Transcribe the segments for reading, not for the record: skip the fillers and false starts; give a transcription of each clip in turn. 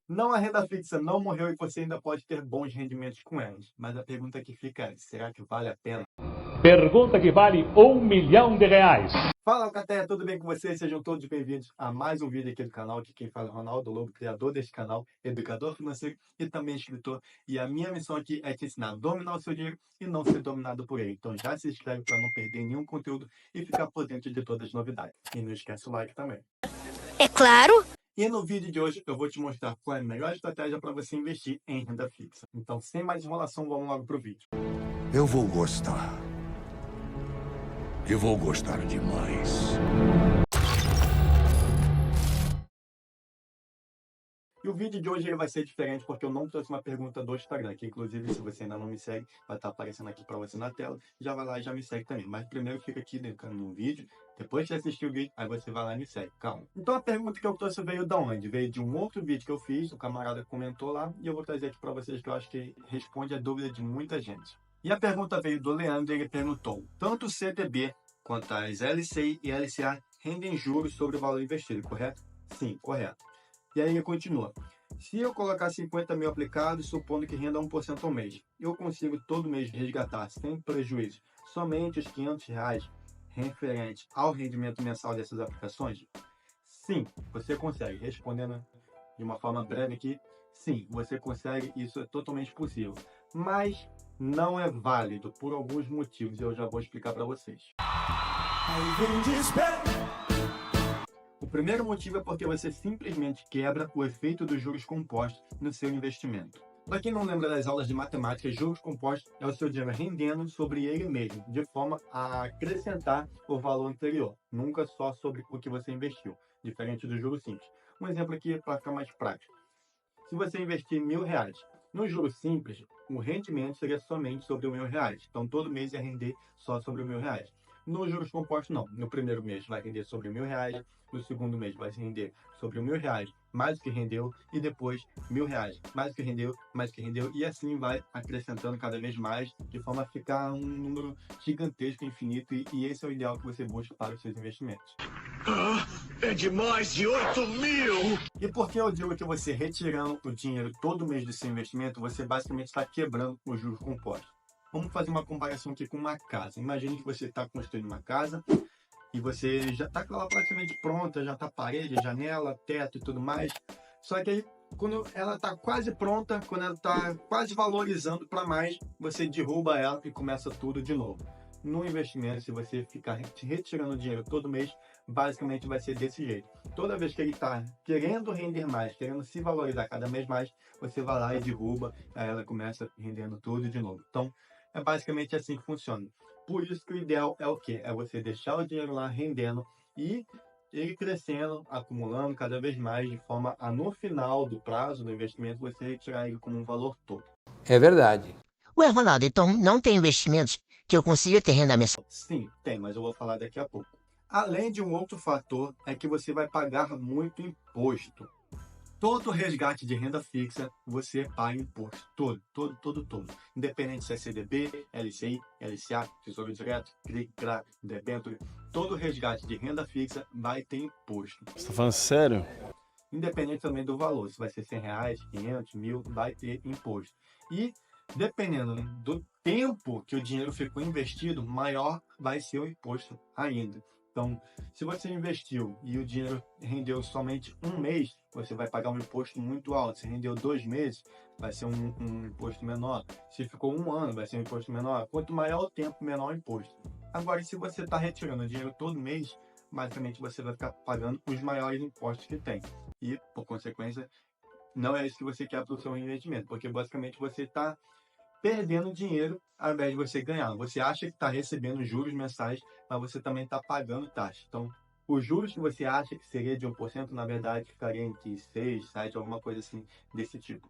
Não, a renda fixa não morreu e você ainda pode ter bons rendimentos com elas. Mas a pergunta que fica é, será que vale a pena? Pergunta que vale R$ 1 milhão. Fala, Alcateia, tudo bem com vocês? Sejam todos bem-vindos a mais um vídeo aqui do canal. Aqui quem fala é Ronaldo Lobo, criador deste canal, educador financeiro e também escritor. E a minha missão aqui é te ensinar a dominar o seu dinheiro e não ser dominado por ele. Então já se inscreve para não perder nenhum conteúdo e ficar por dentro de todas as novidades. E não esquece o like também. É claro! E no vídeo de hoje eu vou te mostrar qual é a melhor estratégia para você investir em renda fixa. Então, sem mais enrolação, vamos logo para o vídeo. Eu vou gostar. E vou gostar demais. E o vídeo de hoje ele vai ser diferente porque eu não trouxe uma pergunta do Instagram, que inclusive se você ainda não me segue, vai estar aparecendo aqui para você na tela. Já vai lá e já me segue também. Mas primeiro fica aqui no vídeo, depois de assistir o vídeo, aí você vai lá e me segue, calma. Então a pergunta que eu trouxe veio de onde? Veio de um outro vídeo que eu fiz, o camarada comentou lá, e eu vou trazer aqui para vocês que eu acho que responde a dúvida de muita gente. E a pergunta veio do Leandro, ele perguntou, tanto o CDB quanto as LCI e LCA rendem juros sobre o valor investido, correto? Sim, correto. E aí ele continua. Se eu colocar 50 mil aplicados, supondo que renda 1% ao mês, eu consigo todo mês resgatar sem prejuízo somente os R$ 500 referente ao rendimento mensal dessas aplicações? Sim, você consegue. Respondendo de uma forma breve aqui, sim, você consegue, isso é totalmente possível. Mas não é válido por alguns motivos e eu já vou explicar para vocês. O primeiro motivo é porque você simplesmente quebra o efeito dos juros compostos no seu investimento. Para quem não lembra das aulas de matemática, juros compostos é o seu dinheiro rendendo sobre ele mesmo, de forma a acrescentar o valor anterior, nunca só sobre o que você investiu, diferente do juros simples. Um exemplo aqui para ficar mais prático. Se você investir R$ 1.000, no juros simples, o rendimento seria somente sobre R$ 1.000. Então, todo mês ia render só sobre R$ 1.000. Nos juros compostos, não. No primeiro mês vai render sobre R$ 1.000, no segundo mês vai render sobre R$ 1.000, mais o que rendeu, e depois R$ 1.000, mais o que rendeu, e assim vai acrescentando cada vez mais, de forma a ficar um número gigantesco, infinito, e esse é o ideal que você busca para os seus investimentos. É de mais de 8.000! E por que eu digo que você retirando o dinheiro todo mês do seu investimento, você basicamente está quebrando os juros compostos? Vamos fazer uma comparação aqui com uma casa. Imagine que você está construindo uma casa e você já está com ela praticamente pronta, já está parede, janela, teto e tudo mais. Só que aí, quando ela está quase pronta, quando ela está quase valorizando para mais, você derruba ela e começa tudo de novo. No investimento, se você ficar retirando dinheiro todo mês, basicamente vai ser desse jeito. Toda vez que ele está querendo render mais, querendo se valorizar cada vez mais, você vai lá e derruba, aí ela começa rendendo tudo de novo. Então, é basicamente assim que funciona. Por isso que o ideal é o quê? É você deixar o dinheiro lá rendendo e ele crescendo, acumulando cada vez mais, de forma a no final do prazo do investimento você retirar ele como um valor todo. É verdade. Ué, Ronaldo, então não tem investimentos que eu consiga ter renda mensal? Sim, tem, mas eu vou falar daqui a pouco. Além de um outro fator, é que você vai pagar muito imposto. Todo resgate de renda fixa, você paga imposto. Todo. Independente se é CDB, LCI, LCA, Tesouro Direto, CRI, CRA, debênture, todo resgate de renda fixa vai ter imposto. Você tá falando sério? Independente também do valor, se vai ser R$ 100, 500, 1.000, vai ter imposto. E dependendo do tempo que o dinheiro ficou investido, maior vai ser o imposto ainda. Então, se você investiu e o dinheiro rendeu somente um mês, você vai pagar um imposto muito alto. Se rendeu 2 meses, vai ser um imposto menor. Se ficou um ano, vai ser um imposto menor. Quanto maior o tempo, menor o imposto. Agora, se você está retirando dinheiro todo mês, basicamente você vai ficar pagando os maiores impostos que tem. E, por consequência, não é isso que você quer para o seu investimento, porque basicamente você está perdendo dinheiro ao invés de você ganhar. Você acha que está recebendo juros mensais, mas você também está pagando taxa. Então, os juros que você acha que seria de 1%, na verdade, ficaria entre 6, 7, alguma coisa assim desse tipo.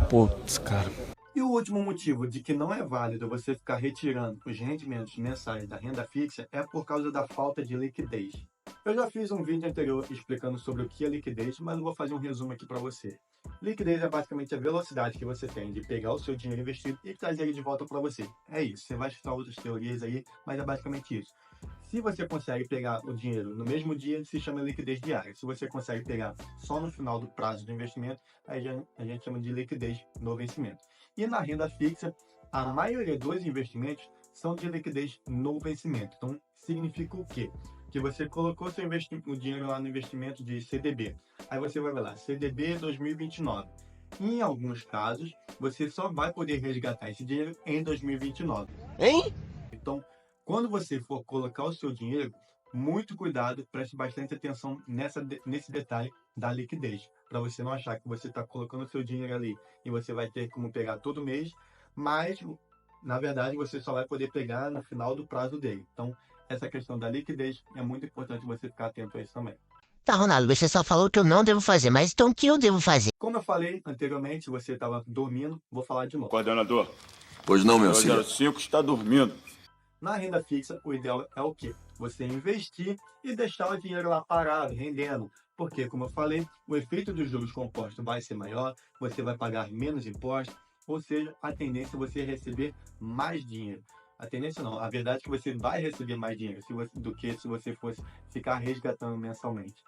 Putz, cara. E o último motivo de que não é válido você ficar retirando os rendimentos mensais da renda fixa é por causa da falta de liquidez. Eu já fiz um vídeo anterior explicando sobre o que é liquidez, mas eu vou fazer um resumo aqui para você. Liquidez é basicamente a velocidade que você tem de pegar o seu dinheiro investido e trazer ele de volta para você. É isso, você vai estudar outras teorias aí, mas é basicamente isso. Se você consegue pegar o dinheiro no mesmo dia, se chama liquidez diária. Se você consegue pegar só no final do prazo do investimento, aí a gente chama de liquidez no vencimento. E na renda fixa, a maioria dos investimentos são de liquidez no vencimento. Então, significa o quê? Que você colocou o dinheiro lá no investimento de CDB. Aí você vai ver lá, CDB 2029. Em alguns casos, você só vai poder resgatar esse dinheiro em 2029. Hein? Então, quando você for colocar o seu dinheiro, muito cuidado, preste bastante atenção nesse detalhe da liquidez, para você não achar que você está colocando o seu dinheiro ali e você vai ter como pegar todo mês, mas, na verdade, você só vai poder pegar no final do prazo dele. Então, essa questão da liquidez é muito importante você ficar atento a isso também. Tá, Ronaldo, você só falou que eu não devo fazer, mas então o que eu devo fazer? Como eu falei anteriormente, se você estava dormindo, vou falar de novo. Coordenador, Pois não, meu senhor. 005 está dormindo. Na renda fixa, o ideal é o quê? Você investir e deixar o dinheiro lá parado, rendendo. Porque, como eu falei, o efeito dos juros compostos vai ser maior, você vai pagar menos impostos, ou seja, a tendência é você receber mais dinheiro. A tendência não, a verdade é que você vai receber mais dinheiro do que se você fosse ficar resgatando mensalmente.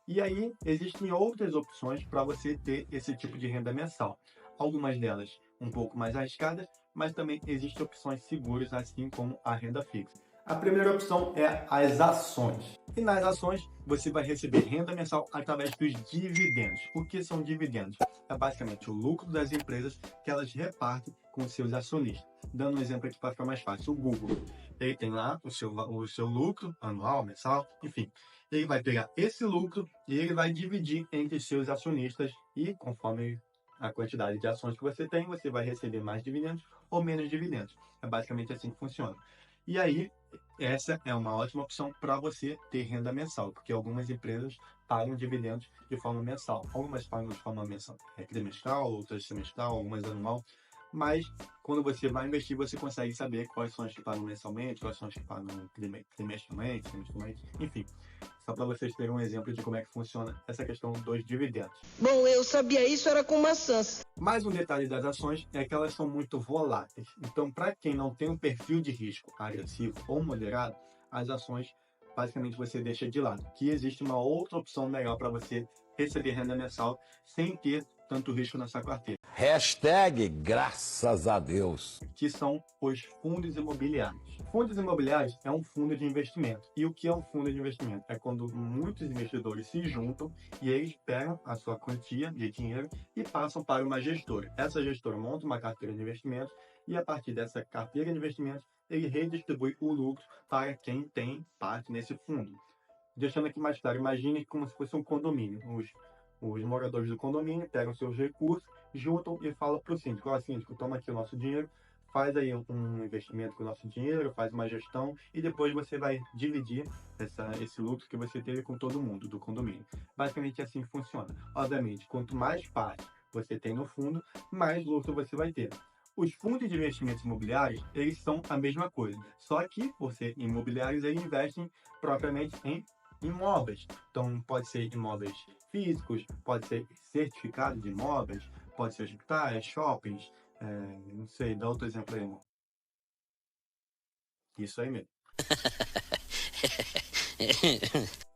E aí, existem outras opções para você ter esse tipo de renda mensal. Algumas delas um pouco mais arriscadas, mas também existem opções seguras, assim como a renda fixa. A primeira opção é as ações. E nas ações, você vai receber renda mensal através dos dividendos. O que são dividendos? É basicamente o lucro das empresas que elas repartem com seus acionistas. Dando um exemplo aqui para ficar mais fácil, o Google, ele tem lá o seu lucro anual, mensal, enfim. Ele vai pegar esse lucro e ele vai dividir entre seus acionistas e, conforme a quantidade de ações que você tem, você vai receber mais dividendos ou menos dividendos. É basicamente assim que funciona. E aí, essa é uma ótima opção para você ter renda mensal, porque algumas empresas pagam dividendos de forma mensal. Algumas pagam de forma mensal, trimestral, outras semestral, algumas anual. Mas, quando você vai investir, você consegue saber quais são as que pagam mensalmente, quais são as que pagam trimestralmente, semestralmente, enfim. Só para vocês terem um exemplo de como é que funciona essa questão dos dividendos. Bom, eu sabia isso, era com maçãs. Mais um detalhe das ações é que elas são muito voláteis. Então, para quem não tem um perfil de risco agressivo ou moderado, as ações, basicamente, você deixa de lado. Que existe uma outra opção melhor para você receber renda mensal sem ter tanto risco na sua carteira. Hashtag graças a Deus. Que são os fundos imobiliários. Fundos imobiliários é um fundo de investimento. E o que é um fundo de investimento? É quando muitos investidores se juntam e eles pegam a sua quantia de dinheiro e passam para uma gestora. Essa gestora monta uma carteira de investimentos e a partir dessa carteira de investimentos ele redistribui o lucro para quem tem parte nesse fundo. Deixando aqui mais claro, imagine como se fosse um condomínio. Os moradores do condomínio pegam seus recursos, juntam e falam para o síndico: ó, síndico, toma aqui o nosso dinheiro, faz aí um investimento com o nosso dinheiro, faz uma gestão e depois você vai dividir esse lucro que você teve com todo mundo do condomínio. Basicamente assim funciona. Obviamente, quanto mais parte você tem no fundo, mais lucro você vai ter. Os fundos de investimentos imobiliários, eles são a mesma coisa, só que, por ser imobiliários, eles investem propriamente em imóveis. Então, pode ser imóveis físicos, pode ser certificado de imóveis, pode ser hospitais, shoppings, não sei, dá outro exemplo aí, irmão. Isso aí mesmo.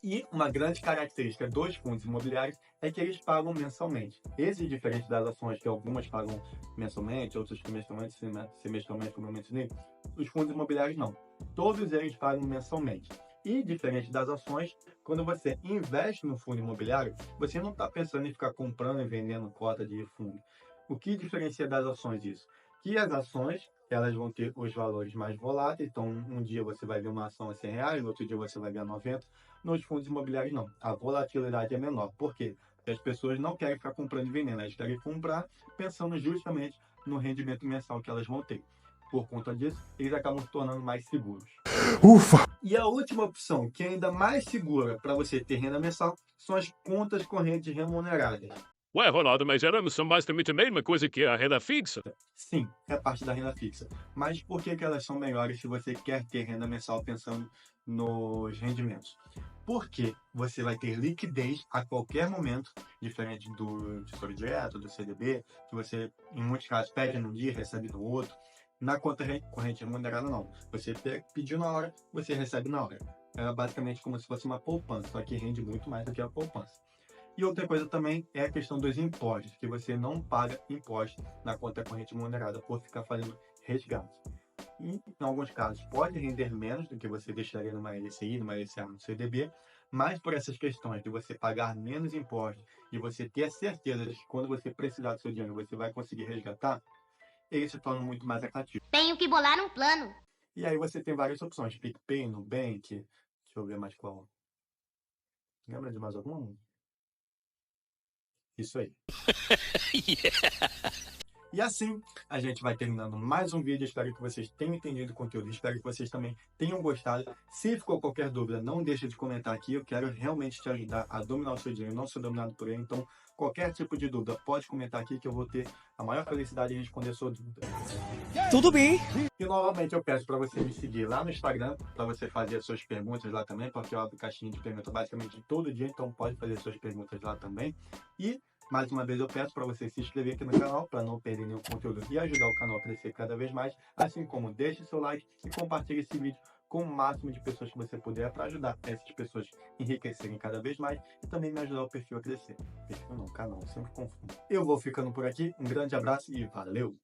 E uma grande característica dos fundos imobiliários é que eles pagam mensalmente. Esse é diferente das ações, que algumas pagam mensalmente, outras trimestralmente, semestralmente, como eu mencionei. Os fundos imobiliários não. Todos eles pagam mensalmente. E, diferente das ações, quando você investe no fundo imobiliário, você não está pensando em ficar comprando e vendendo cota de fundo. O que diferencia das ações isso? Que as ações, elas vão ter os valores mais voláteis, então um dia você vai ver uma ação a R$100, no outro dia você vai ver a 90. Nos fundos imobiliários não, a volatilidade é menor. Por quê? Porque as pessoas não querem ficar comprando e vendendo, elas querem comprar pensando justamente no rendimento mensal que elas vão ter. Por conta disso, eles acabam se tornando mais seguros. Ufa! E a última opção, que é ainda mais segura para você ter renda mensal, são as contas correntes remuneradas. Ué, Ronaldo, mas elas são basicamente a mesma coisa que a renda fixa? Sim, é parte da renda fixa. Mas por que elas são melhores se você quer ter renda mensal pensando nos rendimentos? Porque você vai ter liquidez a qualquer momento, diferente do Tesouro Direto, do CDB, que você, em muitos casos, pede num dia e recebe no outro. Na conta corrente remunerada, não. Você pediu na hora, você recebe na hora. É basicamente como se fosse uma poupança, só que rende muito mais do que a poupança. E outra coisa também é a questão dos impostos, que você não paga imposto na conta corrente remunerada por ficar fazendo resgate. E, em alguns casos, pode render menos do que você deixaria numa LCI, numa LCA, no CDB, mas por essas questões de você pagar menos impostos e você ter a certeza de que quando você precisar do seu dinheiro, você vai conseguir resgatar, ele se torna muito mais atrativo. Tenho que bolar um plano. E aí você tem várias opções, PicPay, Nubank, deixa eu ver mais qual. Lembra de mais alguma? Isso aí. E assim, a gente vai terminando mais um vídeo. Espero que vocês tenham entendido o conteúdo. Espero que vocês também tenham gostado. Se ficou qualquer dúvida, não deixe de comentar aqui. Eu quero realmente te ajudar a dominar o seu dinheiro, não ser dominado por ele. Então, qualquer tipo de dúvida, pode comentar aqui que eu vou ter a maior felicidade em responder a sua dúvida. Tudo bem. E novamente eu peço para você me seguir lá no Instagram, para você fazer as suas perguntas lá também, porque eu abro caixinha de perguntas basicamente todo dia, então pode fazer suas perguntas lá também. E mais uma vez eu peço para você se inscrever aqui no canal para não perder nenhum conteúdo e ajudar o canal a crescer cada vez mais, assim como deixe seu like e compartilhe esse vídeo com o máximo de pessoas que você puder para ajudar essas pessoas a enriquecerem cada vez mais e também me ajudar o perfil a crescer. Perfil não, canal, eu sempre confundo. Eu vou ficando por aqui, um grande abraço e valeu!